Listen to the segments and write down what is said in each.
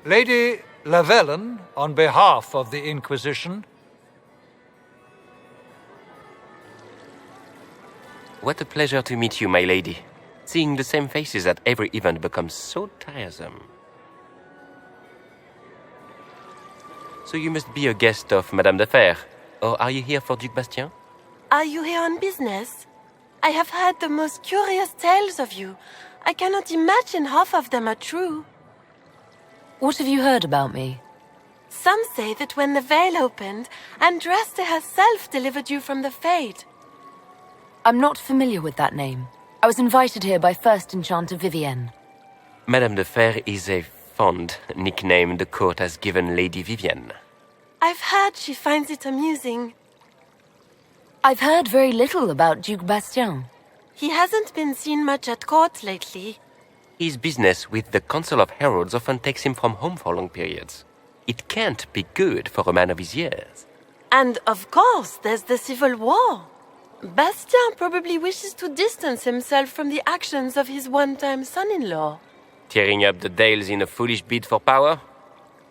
Lady Lavellen, on behalf of the Inquisition. What a pleasure to meet you, my lady. Seeing the same faces at every event becomes so tiresome. So you must be a guest of Madame de Fer, or are you here for Duc Bastien? Are you here on business? I have heard the most curious tales of you. I cannot imagine half of them are true. What have you heard about me? Some say that when the veil opened, Andraste herself delivered you from the Fade. I'm not familiar with that name. I was invited here by First Enchanter Vivienne. Madame de Fer is a fond nickname the court has given Lady Vivienne. I've heard she finds it amusing. I've heard very little about Duc Bastien. He hasn't been seen much at court lately. His business with the Council of Heralds often takes him from home for long periods. It can't be good for a man of his years. And of course, there's the civil war. Bastien probably wishes to distance himself from the actions of his one-time son-in-law. Tearing up the Dales in a foolish bid for power?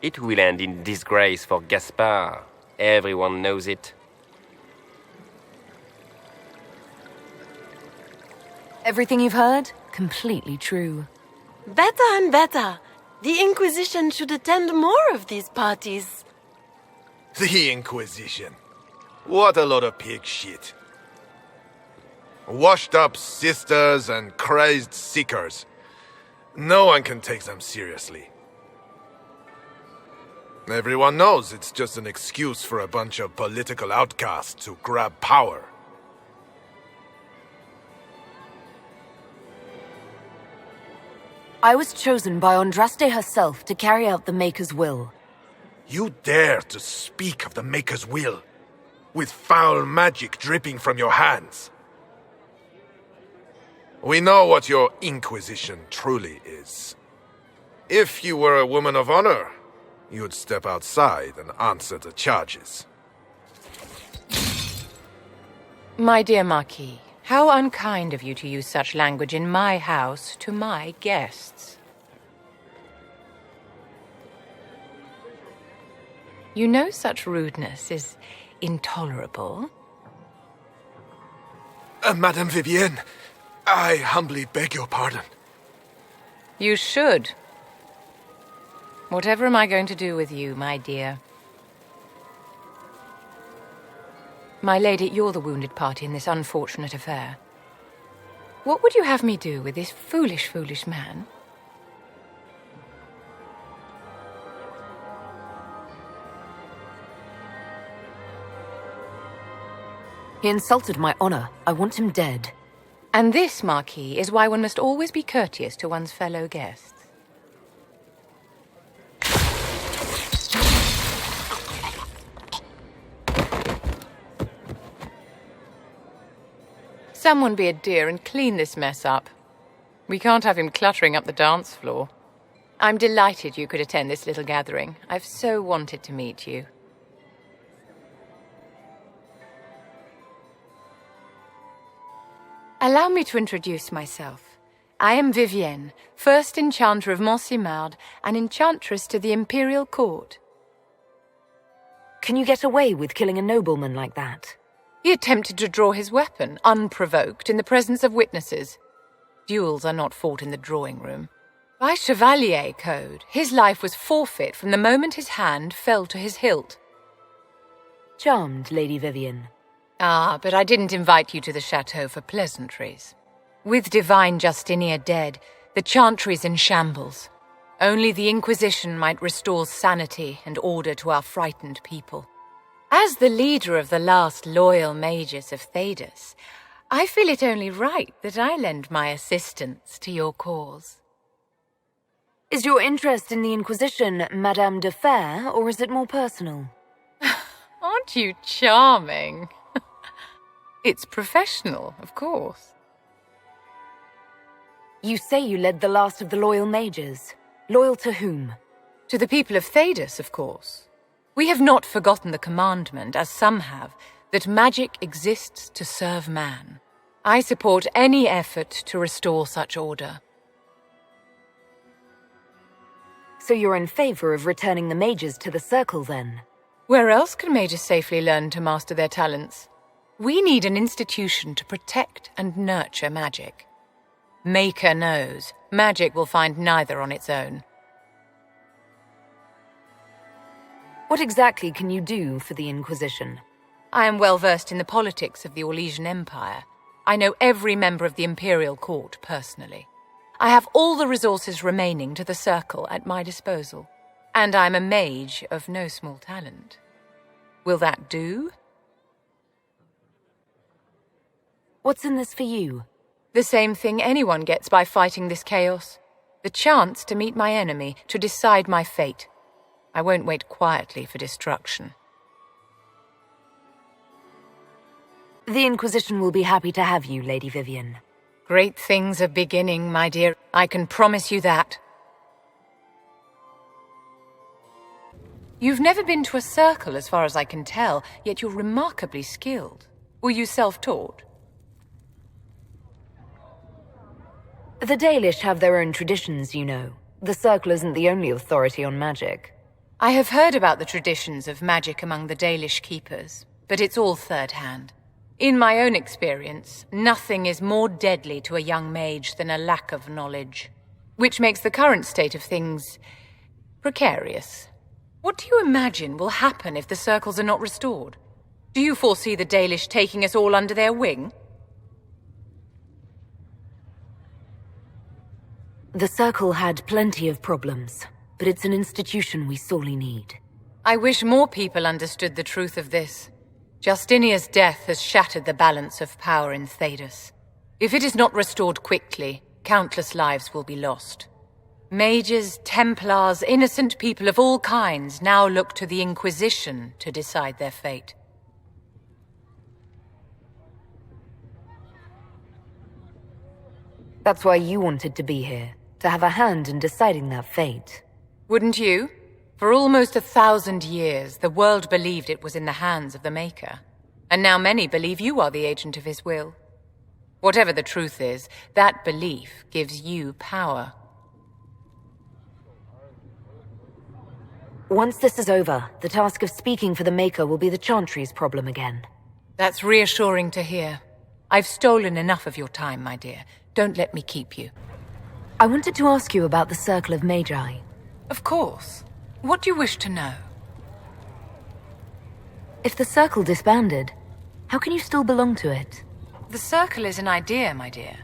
It will end in disgrace for Gaspard. Everyone knows it. Everything you've heard? Completely true. Better and better. The Inquisition should attend more of these parties. The Inquisition. What a lot of pig shit. Washed-up sisters and crazed seekers. No one can take them seriously. Everyone knows it's just an excuse for a bunch of political outcasts to grab power. I was chosen by Andraste herself to carry out the Maker's will. You dare to speak of the Maker's will, with foul magic dripping from your hands. We know what your Inquisition truly is. If you were a woman of honor, you'd step outside and answer the charges. My dear Marquis, how unkind of you to use such language in my house to my guests. You know such rudeness is intolerable. Madame Vivienne, I humbly beg your pardon. You should. Whatever am I going to do with you, my dear? My lady, you're the wounded party in this unfortunate affair. What would you have me do with this foolish, foolish man? He insulted my honor. I want him dead. And this, Marquis, is why one must always be courteous to one's fellow guests. Someone be a dear and clean this mess up. We can't have him cluttering up the dance floor. I'm delighted you could attend this little gathering. I've so wanted to meet you. Allow me to introduce myself. I am Vivienne, first enchanter of Montsimard and enchantress to the Imperial Court. Can you get away with killing a nobleman like that? He attempted to draw his weapon, unprovoked, in the presence of witnesses. Duels are not fought in the drawing room. By Chevalier code, his life was forfeit from the moment his hand fell to his hilt. Charmed, Lady Vivienne. Ah, but I didn't invite you to the chateau for pleasantries. With divine Justinia dead, the chantry's in shambles. Only the Inquisition might restore sanity and order to our frightened people. As the leader of the last loyal mages of Thedas, I feel it only right that I lend my assistance to your cause. Is your interest in the Inquisition Madame de Fer, or is it more personal? Aren't you charming? It's professional, of course. You say you led the last of the loyal mages. Loyal to whom? To the people of Thedas, of course. We have not forgotten the commandment, as some have, that magic exists to serve man. I support any effort to restore such order. So you're in favor of returning the mages to the Circle, then? Where else can mages safely learn to master their talents? We need an institution to protect and nurture magic. Maker knows, magic will find neither on its own. What exactly can you do for the Inquisition? I am well versed in the politics of the Orlesian Empire. I know every member of the Imperial Court personally. I have all the resources remaining to the Circle at my disposal. And I'm a mage of no small talent. Will that do? What's in this for you? The same thing anyone gets by fighting this chaos. The chance to meet my enemy, to decide my fate. I won't wait quietly for destruction. The Inquisition will be happy to have you, Lady Vivienne. Great things are beginning, my dear. I can promise you that. You've never been to a circle, as far as I can tell, yet you're remarkably skilled. Were you self-taught? The Dalish have their own traditions, you know. The Circle isn't the only authority on magic. I have heard about the traditions of magic among the Dalish keepers, but it's all third-hand. In my own experience, nothing is more deadly to a young mage than a lack of knowledge, which makes the current state of things precarious. What do you imagine will happen if the circles are not restored? Do you foresee the Dalish taking us all under their wing? The Circle had plenty of problems, but it's an institution we sorely need. I wish more people understood the truth of this. Justinia's death has shattered the balance of power in Thedas. If it is not restored quickly, countless lives will be lost. Mages, Templars, innocent people of all kinds now look to the Inquisition to decide their fate. That's why you wanted to be here, to have a hand in deciding that fate. Wouldn't you? For almost 1,000 years, the world believed it was in the hands of the Maker. And now many believe you are the agent of his will. Whatever the truth is, that belief gives you power. Once this is over, the task of speaking for the Maker will be the Chantry's problem again. That's reassuring to hear. I've stolen enough of your time, my dear. Don't let me keep you. I wanted to ask you about the Circle of Magi. Of course. What do you wish to know? If the Circle disbanded, how can you still belong to it? The Circle is an idea, my dear.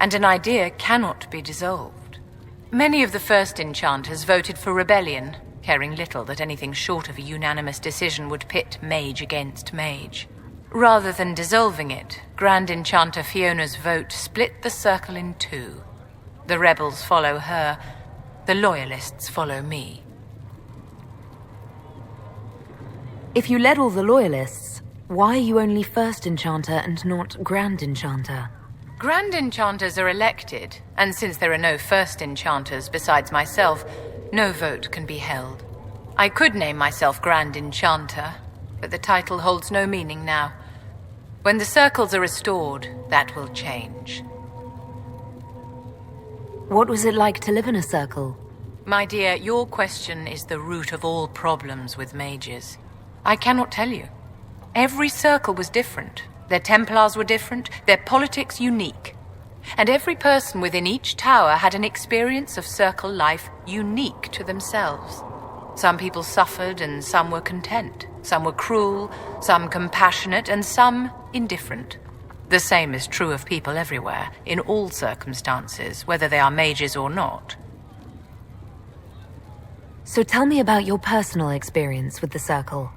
And an idea cannot be dissolved. Many of the first enchanters voted for rebellion, caring little that anything short of a unanimous decision would pit mage against mage. Rather than dissolving it, Grand Enchanter Fiona's vote split the Circle in two. The rebels follow her, the loyalists follow me. If you led all the loyalists, why are you only First Enchanter and not Grand Enchanter? Grand Enchanters are elected, and since there are no First Enchanters besides myself, no vote can be held. I could name myself Grand Enchanter, but the title holds no meaning now. When the circles are restored, that will change. What was it like to live in a circle? My dear, your question is the root of all problems with mages. I cannot tell you. Every circle was different. Their Templars were different, their politics unique. And every person within each tower had an experience of circle life unique to themselves. Some people suffered and some were content. Some were cruel, some compassionate, and some indifferent. The same is true of people everywhere, in all circumstances, whether they are mages or not. So tell me about your personal experience with the Circle.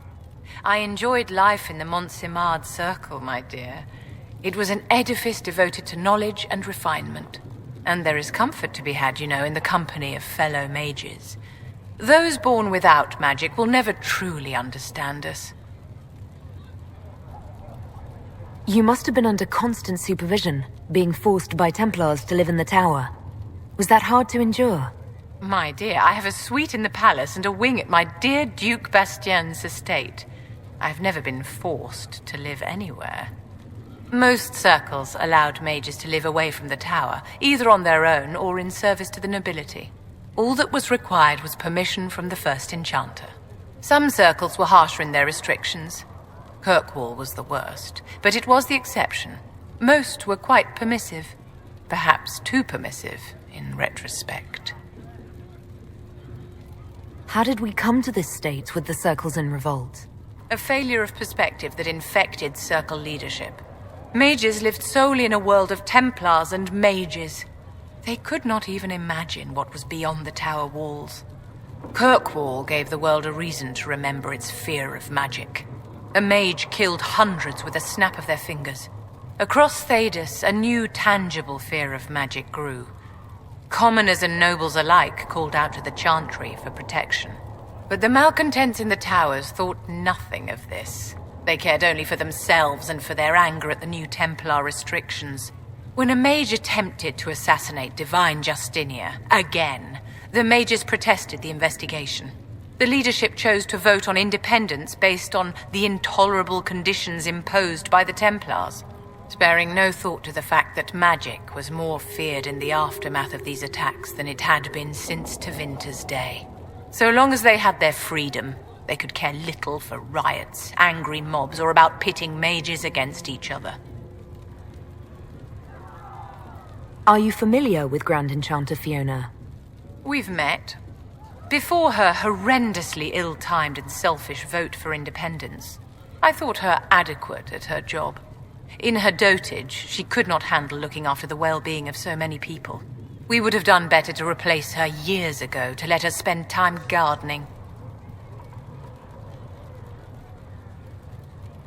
I enjoyed life in the Montsimard Circle, my dear. It was an edifice devoted to knowledge and refinement. And there is comfort to be had, you know, in the company of fellow mages. Those born without magic will never truly understand us. You must have been under constant supervision, being forced by Templars to live in the tower. Was that hard to endure? My dear, I have a suite in the palace and a wing at my dear Duke Bastien's estate. I've never been forced to live anywhere. Most circles allowed mages to live away from the tower, either on their own or in service to the nobility. All that was required was permission from the first enchanter. Some circles were harsher in their restrictions. Kirkwall was the worst, but it was the exception. Most were quite permissive. Perhaps too permissive, in retrospect. How did we come to this state with the circles in revolt? A failure of perspective that infected Circle leadership. Mages lived solely in a world of Templars and mages. They could not even imagine what was beyond the tower walls. Kirkwall gave the world a reason to remember its fear of magic. A mage killed hundreds with a snap of their fingers. Across Thedas, a new tangible fear of magic grew. Commoners and nobles alike called out to the Chantry for protection. But the malcontents in the towers thought nothing of this. They cared only for themselves and for their anger at the new Templar restrictions. When a mage attempted to assassinate Divine Justinia, again, the mages protested the investigation. The leadership chose to vote on independence based on the intolerable conditions imposed by the Templars, sparing no thought to the fact that magic was more feared in the aftermath of these attacks than it had been since Tevinter's day. So long as they had their freedom, they could care little for riots, angry mobs, or about pitting mages against each other. Are you familiar with Grand Enchanter Fiona? We've met. Before her horrendously ill-timed and selfish vote for independence, I thought her adequate at her job. In her dotage, she could not handle looking after the well-being of so many people. We would have done better to replace her years ago, to let her spend time gardening.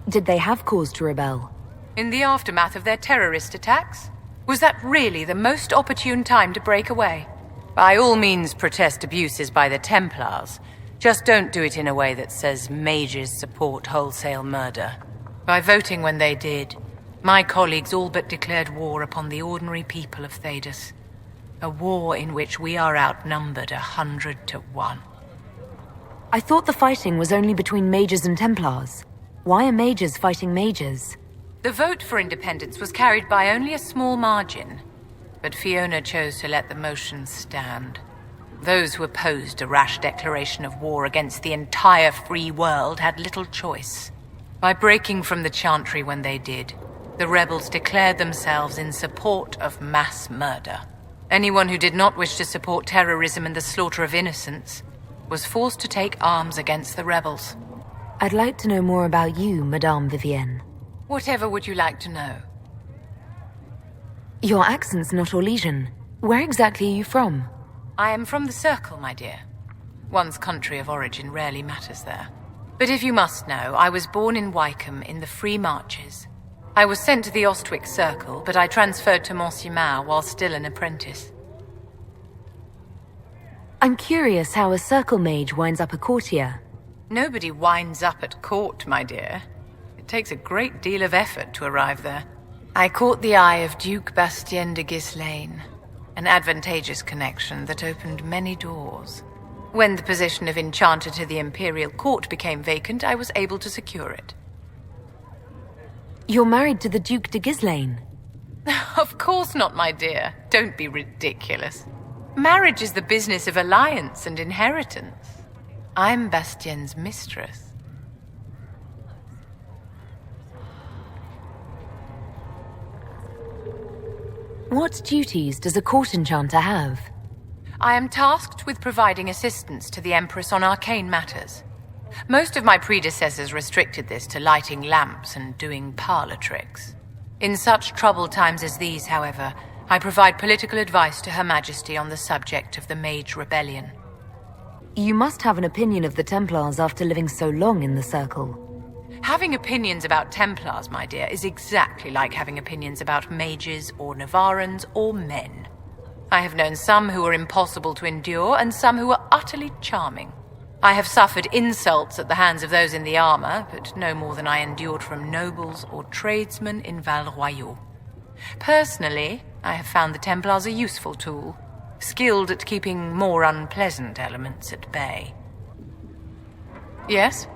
Did they have cause to rebel? In the aftermath of their terrorist attacks? Was that really the most opportune time to break away? By all means protest abuses by the Templars. Just don't do it in a way that says mages support wholesale murder. By voting when they did, my colleagues all but declared war upon the ordinary people of Thedas. A war in which we are outnumbered 100 to 1. I thought the fighting was only between mages and Templars. Why are mages fighting mages? The vote for independence was carried by only a small margin, but Fiona chose to let the motion stand. Those who opposed a rash declaration of war against the entire free world had little choice. By breaking from the Chantry when they did, the rebels declared themselves in support of mass murder. Anyone who did not wish to support terrorism and the slaughter of innocents was forced to take arms against the rebels. I'd like to know more about you, Madame Vivienne. Whatever would you like to know? Your accent's not Orlesian. Where exactly are you from? I am from the Circle, my dear. One's country of origin rarely matters there. But if you must know, I was born in Wycombe in the Free Marches. I was sent to the Ostwick Circle, but I transferred to Monsignor while still an apprentice. I'm curious how a Circle mage winds up a courtier. Nobody winds up at court, my dear. It takes a great deal of effort to arrive there. I caught the eye of Duke Bastien de Ghislaine, an advantageous connection that opened many doors. When the position of Enchanter to the Imperial Court became vacant, I was able to secure it. You're married to the Duke de Ghislaine? Of course not, my dear. Don't be ridiculous. Marriage is the business of alliance and inheritance. I'm Bastien's mistress. What duties does a court enchanter have? I am tasked with providing assistance to the Empress on arcane matters. Most of my predecessors restricted this to lighting lamps and doing parlor tricks. In such troubled times as these, however, I provide political advice to Her Majesty on the subject of the Mage Rebellion. You must have an opinion of the Templars after living so long in the Circle. Having opinions about Templars, my dear, is exactly like having opinions about mages or Navarrans or men. I have known some who were impossible to endure and some who were utterly charming. I have suffered insults at the hands of those in the armor, but no more than I endured from nobles or tradesmen in Val Royaux. Personally, I have found the Templars a useful tool, skilled at keeping more unpleasant elements at bay. Yes?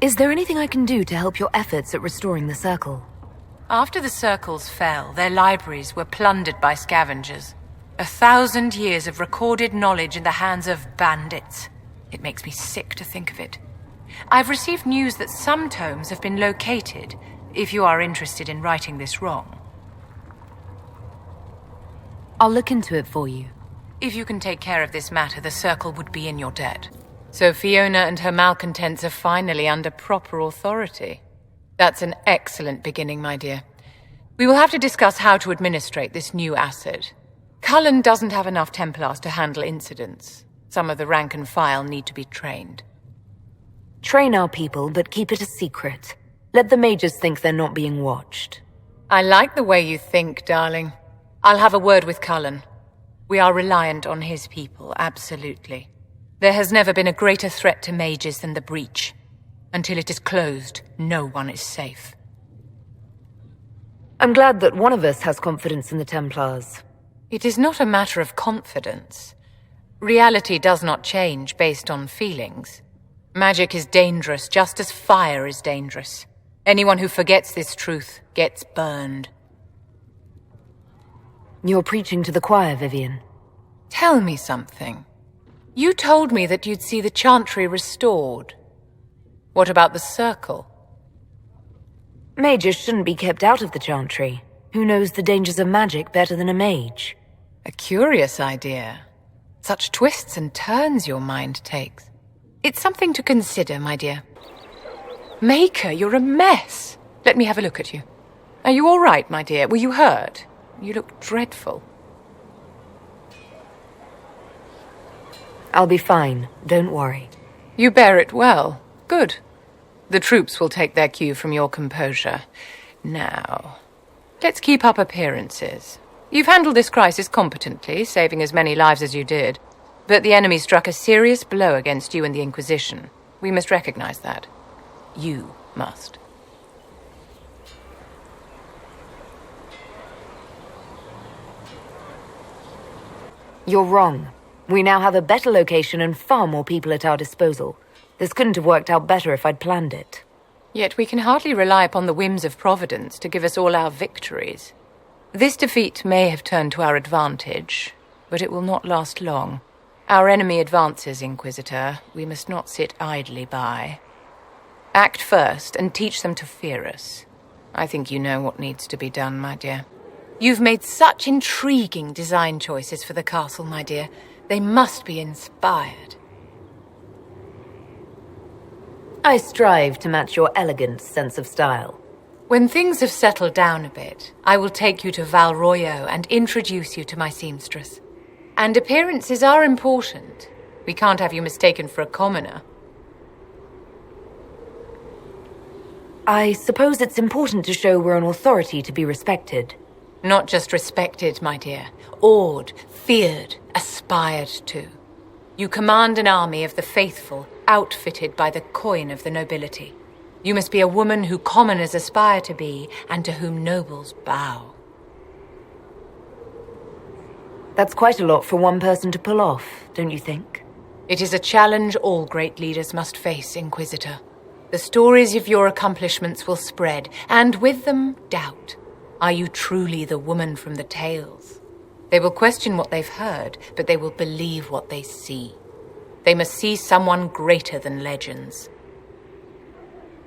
Is there anything I can do to help your efforts at restoring the Circle? After the circles fell, their libraries were plundered by scavengers. 1,000 years of recorded knowledge in the hands of bandits. It makes me sick to think of it. I've received news that some tomes have been located, if you are interested in righting this wrong. I'll look into it for you. If you can take care of this matter, the Circle would be in your debt. So Fiona and her malcontents are finally under proper authority. That's an excellent beginning, my dear. We will have to discuss how to administrate this new asset. Cullen doesn't have enough Templars to handle incidents. Some of the rank and file need to be trained. Train our people, but keep it a secret. Let the mages think they're not being watched. I like the way you think, darling. I'll have a word with Cullen. We are reliant on his people, absolutely. There has never been a greater threat to mages than the breach. Until it is closed, no one is safe. I'm glad that one of us has confidence in the Templars. It is not a matter of confidence. Reality does not change based on feelings. Magic is dangerous just as fire is dangerous. Anyone who forgets this truth gets burned. You're preaching to the choir, Vivienne. Tell me something. You told me that you'd see the Chantry restored. What about the Circle? Mages shouldn't be kept out of the Chantry. Who knows the dangers of magic better than a mage? A curious idea. Such twists and turns your mind takes. It's something to consider, my dear. Maker, you're a mess. Let me have a look at you. Are you all right, my dear? Were you hurt? You look dreadful. I'll be fine. Don't worry. You bear it well. Good. The troops will take their cue from your composure. Now, let's keep up appearances. You've handled this crisis competently, saving as many lives as you did. But the enemy struck a serious blow against you and the Inquisition. We must recognize that. You must. You're wrong. We now have a better location and far more people at our disposal. This couldn't have worked out better if I'd planned it. Yet we can hardly rely upon the whims of Providence to give us all our victories. This defeat may have turned to our advantage, but it will not last long. Our enemy advances, Inquisitor. We must not sit idly by. Act first and teach them to fear us. I think you know what needs to be done, my dear. You've made such intriguing design choices for the castle, my dear. They must be inspired. I strive to match your elegant sense of style. When things have settled down a bit, I will take you to Val Royeaux and introduce you to my seamstress. And appearances are important. We can't have you mistaken for a commoner. I suppose it's important to show we're an authority to be respected. Not just respected, my dear. Awed, feared, aspired to. You command an army of the faithful, outfitted by the coin of the nobility. You must be a woman who commoners aspire to be, and to whom nobles bow. That's quite a lot for one person to pull off, don't you think? It is a challenge all great leaders must face, Inquisitor. The stories of your accomplishments will spread, and with them, doubt. Are you truly the woman from the tales? They will question what they've heard, but they will believe what they see. They must see someone greater than legends.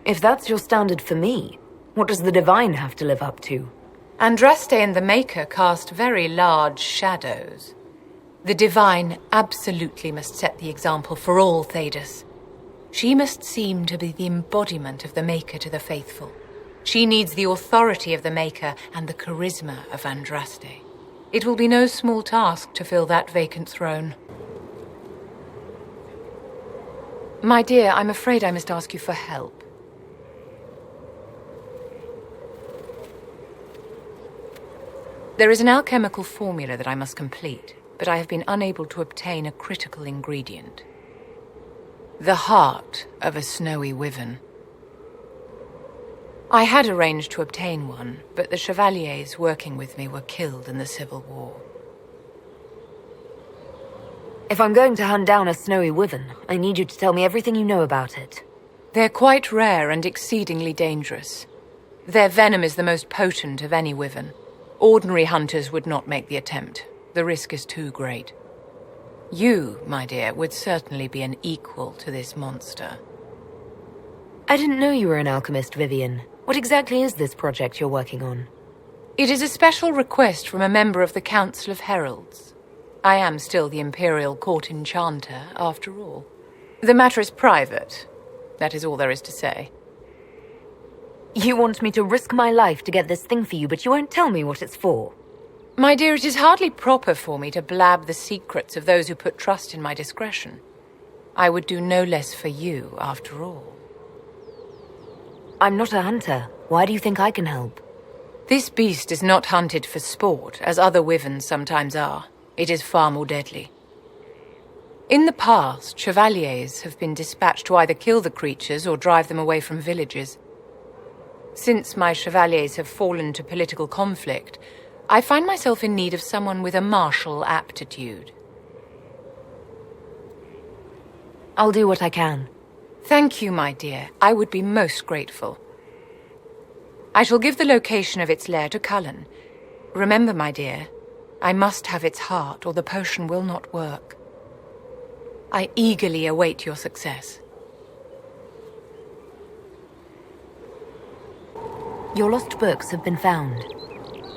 If that's your standard for me, what does the Divine have to live up to? Andraste and the Maker cast very large shadows. The Divine absolutely must set the example for all Thedas. She must seem to be the embodiment of the Maker to the faithful. She needs the authority of the Maker and the charisma of Andraste. It will be no small task to fill that vacant throne. My dear, I'm afraid I must ask you for help. There is an alchemical formula that I must complete, but I have been unable to obtain a critical ingredient. The heart of a snowy wyvern. I had arranged to obtain one, but the chevaliers working with me were killed in the Civil War. If I'm going to hunt down a snowy wyvern, I need you to tell me everything you know about it. They're quite rare and exceedingly dangerous. Their venom is the most potent of any wyvern. Ordinary hunters would not make the attempt. The risk is too great. You, my dear, would certainly be an equal to this monster. I didn't know you were an alchemist, Vivienne. What exactly is this project you're working on? It is a special request from a member of the Council of Heralds. I am still the Imperial Court Enchanter, after all. The matter is private. That is all there is to say. You want me to risk my life to get this thing for you, but you won't tell me what it's for. My dear, it is hardly proper for me to blab the secrets of those who put trust in my discretion. I would do no less for you, after all. I'm not a hunter. Why do you think I can help? This beast is not hunted for sport, as other wyverns sometimes are. It is far more deadly. In the past, chevaliers have been dispatched to either kill the creatures or drive them away from villages. Since my chevaliers have fallen to political conflict, I find myself in need of someone with a martial aptitude. I'll do what I can. Thank you, my dear. I would be most grateful. I shall give the location of its lair to Cullen. Remember, my dear, I must have its heart or the potion will not work. I eagerly await your success. Your lost books have been found.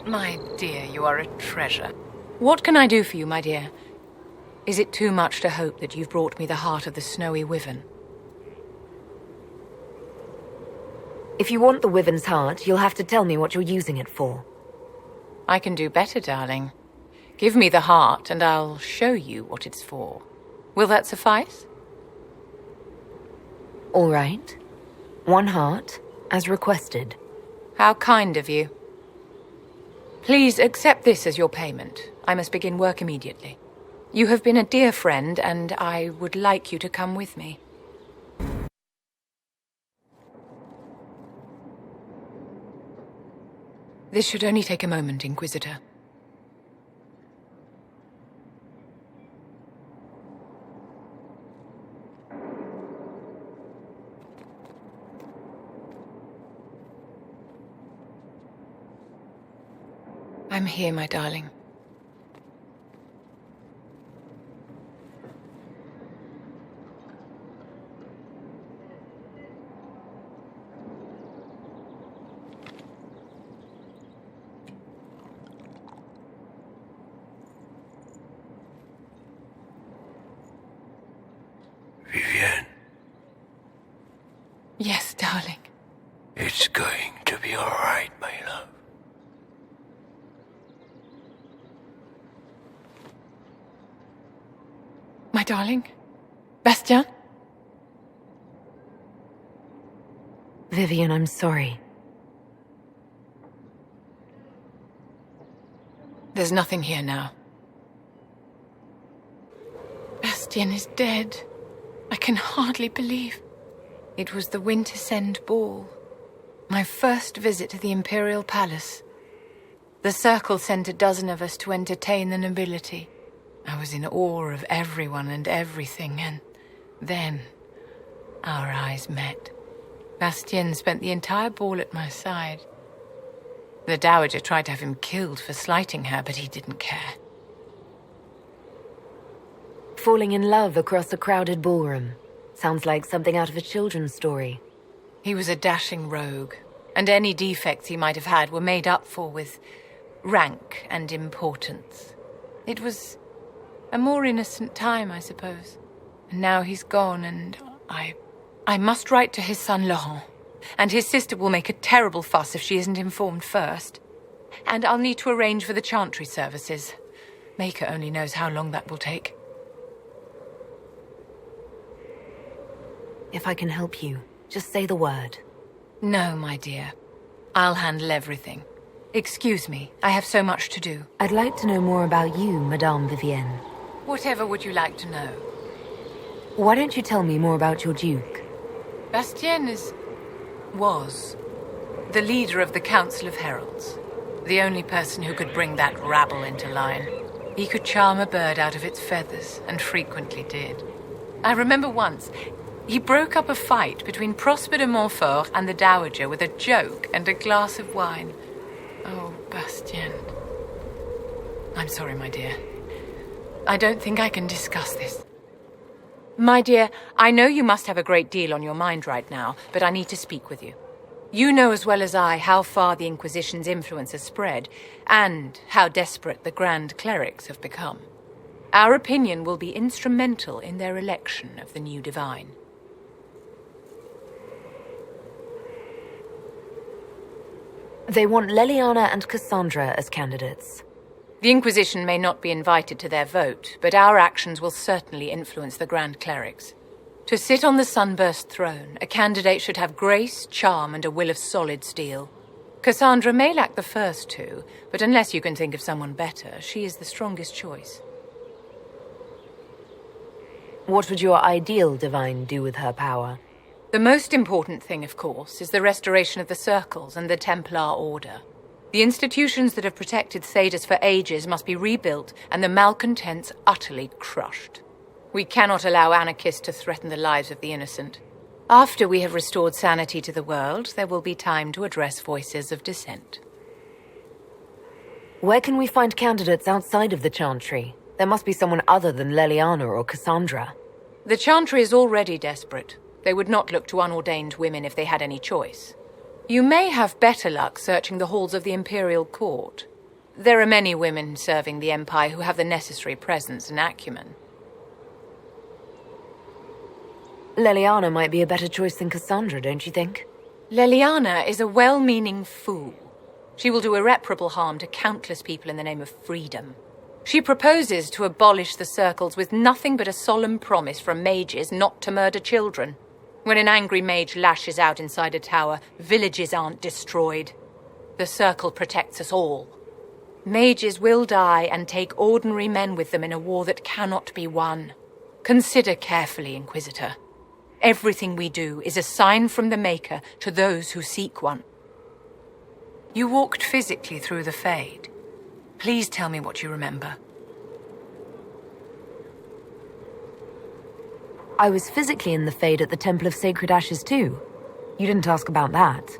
My dear, you are a treasure. What can I do for you, my dear? Is it too much to hope that you've brought me the heart of the snowy wyvern? If you want the wyvern's heart, you'll have to tell me what you're using it for. I can do better, darling. Give me the heart, and I'll show you what it's for. Will that suffice? All right. 1 heart, as requested. How kind of you. Please accept this as your payment. I must begin work immediately. You have been a dear friend, and I would like you to come with me. This should only take a moment, Inquisitor. I'm here, my darling. Vivienne, Yes, darling. it's going to be all right, my love. My darling? Bastien? Vivienne, I'm sorry. There's nothing here now. Bastien is dead. I can hardly believe. It was the Wintersend Ball. My first visit to the Imperial Palace. The Circle sent a dozen of us to entertain the nobility. I was in awe of everyone and everything, and then our eyes met. Bastien spent the entire ball at my side. The Dowager tried to have him killed for slighting her, but he didn't care. Falling in love across a crowded ballroom. Sounds like something out of a children's story. He was a dashing rogue, and any defects he might have had were made up for with rank and importance. It was a more innocent time, I suppose. And now he's gone, and I must write to his son Laurent. And his sister will make a terrible fuss if she isn't informed first. And I'll need to arrange for the chantry services. Maker only knows how long that will take. If I can help you, just say the word. No, my dear. I'll handle everything. Excuse me, I have so much to do. I'd like to know more about you, Madame Vivienne. Whatever would you like to know? Why don't you tell me more about your Duke? Bastien was the leader of the Council of Heralds. The only person who could bring that rabble into line. He could charm a bird out of its feathers, and frequently did. I remember once, He broke up a fight between Prosper de Montfort and the Dowager with a joke and a glass of wine. Oh, Bastien. I'm sorry, my dear. I don't think I can discuss this. My dear, I know you must have a great deal on your mind right now, but I need to speak with you. You know as well as I how far the Inquisition's influence has spread, and how desperate the Grand Clerics have become. Our opinion will be instrumental in their election of the new Divine. They want Leliana and Cassandra as candidates. The Inquisition may not be invited to their vote, but our actions will certainly influence the Grand Clerics. To sit on the Sunburst throne, a candidate should have grace, charm, and a will of solid steel. Cassandra may lack the first two, but unless you can think of someone better, she is the strongest choice. What would your ideal Divine do with her power? The most important thing, of course, is the restoration of the Circles and the Templar Order. The institutions that have protected Thedas for ages must be rebuilt, and the malcontents utterly crushed. We cannot allow anarchists to threaten the lives of the innocent. After we have restored sanity to the world, there will be time to address voices of dissent. Where can we find candidates outside of the Chantry? There must be someone other than Leliana or Cassandra. The Chantry is already desperate. They would not look to unordained women if they had any choice. You may have better luck searching the halls of the Imperial Court. There are many women serving the Empire who have the necessary presence and acumen. Leliana might be a better choice than Cassandra, don't you think? Leliana is a well-meaning fool. She will do irreparable harm to countless people in the name of freedom. She proposes to abolish the Circles with nothing but a solemn promise from mages not to murder children. When an angry mage lashes out inside a tower, villages aren't destroyed. The Circle protects us all. Mages will die and take ordinary men with them in a war that cannot be won. Consider carefully, Inquisitor. Everything we do is a sign from the Maker to those who seek one. You walked physically through the Fade. Please tell me what you remember. I was physically in the Fade at the Temple of Sacred Ashes too. You didn't ask about that.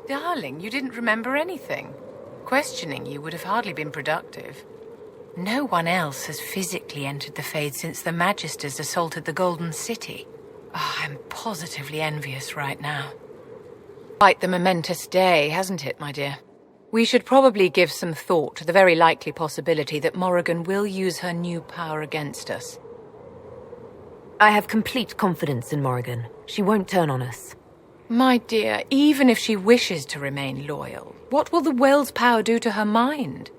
Darling, you didn't remember anything. Questioning you would have hardly been productive. No one else has physically entered the Fade since the Magisters assaulted the Golden City. Oh, I'm positively envious right now. Quite the momentous day, hasn't it, my dear? We should probably give some thought to the very likely possibility that Morrigan will use her new power against us. I have complete confidence in Morrigan. She won't turn on us. My dear, even if she wishes to remain loyal, what will the Well's power do to her mind?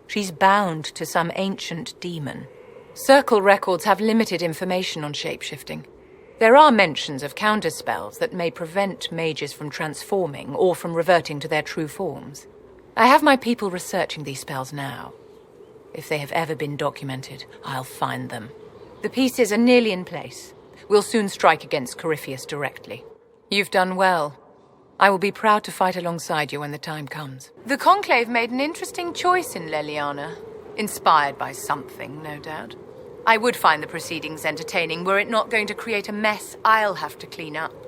She's bound to some ancient demon. Circle records have limited information on shapeshifting. There are mentions of counterspells that may prevent mages from transforming or from reverting to their true forms. I have my people researching these spells now. If they have ever been documented, I'll find them. The pieces are nearly in place. We'll soon strike against Corypheus directly. You've done well. I will be proud to fight alongside you when the time comes. The Conclave made an interesting choice in Leliana. Inspired by something, no doubt. I would find the proceedings entertaining were it not going to create a mess I'll have to clean up.